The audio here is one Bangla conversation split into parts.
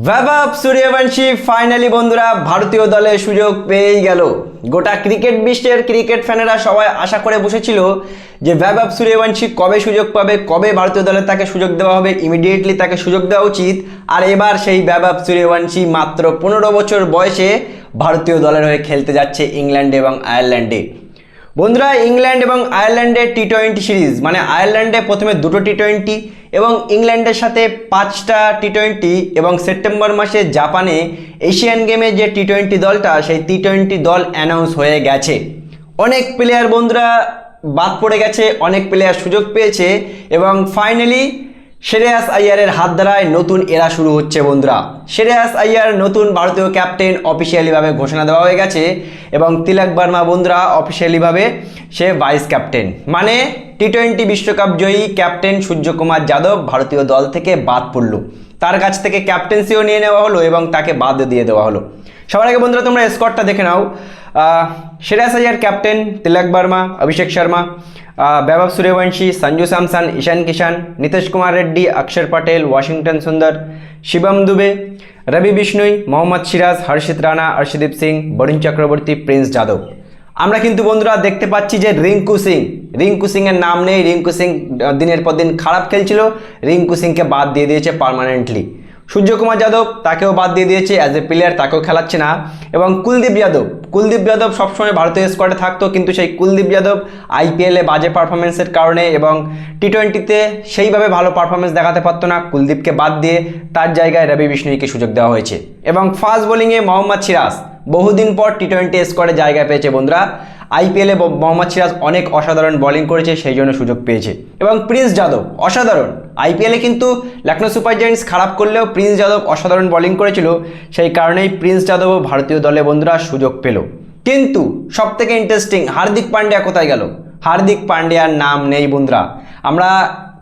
वैभव सूर्यवंशी फाइनली बंधुरा भारतीय दले सुयोग पेয়ে গেল। গোটা ক্রিকেট বিশ্বের ক্রিকেট ফ্যানেরা সবাই আশা করে বসেছিল যে वैभव सूर्यवंशी কবে সুযোগ পাবে, কবে ভারতীয় দলে তাকে সুযোগ দেওয়া হবে, ইমিডিয়েটলি তাকে সুযোগ দেওয়া উচিত। আর এবার সেই वैभव सूर्यवंशी মাত্র 15 বছর বয়সে ভারতীয় দলের হয়ে খেলতে যাচ্ছে ইংল্যান্ড এবং আয়ারল্যান্ডে। বন্ধুরা, ইংল্যান্ড এবং আয়ারল্যান্ডের টি-20 সিরিজ মানে আয়ারল্যান্ডে প্রথমে দুটো টি-20 এবং ইংল্যান্ডের সাথে 5টা টি-20 এবং সেপ্টেম্বর মাসে জাপানে এশিয়ান গেমে যে টি-20 দলটা সেই টি-20 দল অ্যানাউন্স হয়ে গেছে। অনেক প্লেয়ার বন্ধুরা বাদ পড়ে গেছে, অনেক প্লেয়ার সুযোগ পেয়েছে এবং ফাইনালি শ্রেয়াস আইয়ারের হাত দ্বারায় নতুন এরা শুরু হচ্ছে। বন্ধুরা, শ্রেয়াস আইয়ার নতুন ভারতীয় ক্যাপ্টেন অফিসিয়ালিভাবে ঘোষণা দেওয়া হয়ে গেছে এবং তিলক বর্মা বন্ধুরা অফিসিয়ালিভাবে সে ভাইস ক্যাপ্টেন, মানে টি-20 বিশ্বকাপ জয়ী ক্যাপ্টেন সূর্যকুমার যাদব ভারতীয় দল থেকে বাদ পড়ল। তার কাছ থেকে ক্যাপ্টেন্সিও নিয়ে নেওয়া হলো এবং তাকে বাদ দিয়ে দেওয়া হলো। সবার আগে বন্ধুরা তোমরা স্কোয়াডটা দেখে নাও। শ্রেয়াস আইয়ার ক্যাপ্টেন, তিলক বর্মা, অভিষেক শর্মা, वैभव सूर्यवंशी, संजू सैमसन, ईशान किशन, नीतीश कुमार रेड्डी, अक्षर पटेल, वाशिंगटन सुंदर, शिवम दुबे, रवि बिश्नोई, मोहम्मद सिराज, हर्षित राणा, अर्शदीप सिंह, बरुण चक्रवर्ती, प्रिंस যাদব। আমরা কিন্তু বন্ধুরা দেখতে পাচ্ছি যে রিঙ্কু সিংয়ের নাম নেই। রিঙ্কু সিং দিনের পর দিন খারাপ খেলছিল, রিঙ্কু সিংকে বাদ দিয়ে দিয়েছে পার্মানেন্টলি। সূর্যকুমার যাদব তাকেও বাদ দিয়ে দিয়েছে, অ্যাজ এ প্লেয়ার তাকেও খেলাচ্ছে না। এবং কুলদীপ যাদব সবসময় ভারতীয় স্কোয়াডে থাকতো, কিন্তু সেই কুলদীপ যাদব আইপিএলে বাজে পারফরমেন্সের কারণে এবং টি-20তে সেইভাবে ভালো পারফরমেন্স দেখাতে পারতো না, কুলদীপকে বাদ দিয়ে তার জায়গায় রবি বিষ্ণুইকে সুযোগ দেওয়া হয়েছে। এবং ফাস্ট বোলিংয়ে মোহাম্মদ সিরাজ বহুদিন পর টি-20 স্কোয়াডে জায়গা পেয়েছে। বন্ধুরা, আইপিএলে মোহাম্মদ সিরাজ অনেক অসাধারণ বোলিং করেছে, সেই জন্য সুযোগ পেয়েছে। এবং প্রিন্স যাদব অসাধারণ, আইপিএলে কিন্তু লখনৌ সুপার জায়ান্টস খারাপ করলেও প্রিন্স যাদব অসাধারণ বোলিং করেছিল, সেই কারণেই প্রিন্স যাদবও ভারতীয় দলে বন্ধুরা সুযোগ পেল। কিন্তু সবথেকে ইন্টারেস্টিং, হার্দিক পান্ডিয়া কোথায় গেল? হার্দিক পান্ডিয়ার নাম নেই বন্ধুরা। আমরা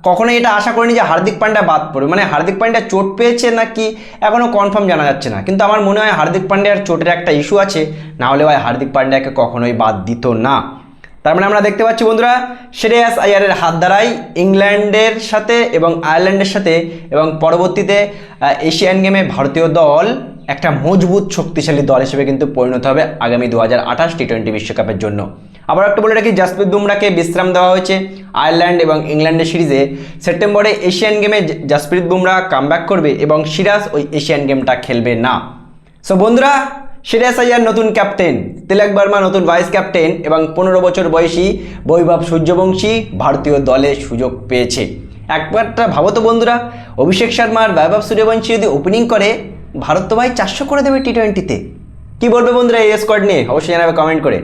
কখনোই এটা আশা করিনি যে হার্দিক পান্ডিয়া বাদ পড়বে, মানে হার্দিক পান্ডিয়া চোট পেয়েছে নাকি এখনও কনফার্ম জানা যাচ্ছে না, কিন্তু আমার মনে হয় হার্দিক পান্ডিয়ার চোটের একটা ইস্যু আছে, না হলে ভাই হার্দিক পান্ডিয়াকে কখনোই বাদ দিত না। তার মানে আমরা দেখতে পাচ্ছি বন্ধুরা শ্রেয়াস আইয়ারের হাত দ্বারাই ইংল্যান্ডের সাথে এবং আয়ারল্যান্ডের সাথে এবং পরবর্তীতে এশিয়ান গেমে ভারতীয় দল একটা মজবুত শক্তিশালী দল হিসেবে কিন্তু পরিণত হবে আগামী 2028 টি-20 বিশ্বকাপের জন্য। আবার একটা বলে রাখি, জাসপ্রীত বুমরাকে বিশ্রাম দেওয়া হয়েছে আয়ারল্যান্ড এবং ইংল্যান্ডের সিরিজে। সেপ্টেম্বরে এশিয়ান গেমে জাসপ্রীত বুমরা কামব্যাক করবে এবং সিরাজ ওই এশিয়ান গেমটা খেলবে না। সো বন্ধুরা, শ্রেয়াস আইয়ার নতুন ক্যাপ্টেন, তিলক বর্মা নতুন ভাইস ক্যাপ্টেন এবং 15 বছর বয়সী বৈভব সূর্যবংশী ভারতীয় দলে সুযোগ পেয়েছে। একবারটা ভাবো তো বন্ধুরা, অভিষেক শর্মা আর वैभव सूर्यवंशी যদি ওপেনিং করে, ভারত তো ভাই 400 করে দেবে টি-20তে। কি বলবে বন্ধুরা এই স্কোয়াড নিয়ে? অবশ্যই জানাবে কমেন্ট করে।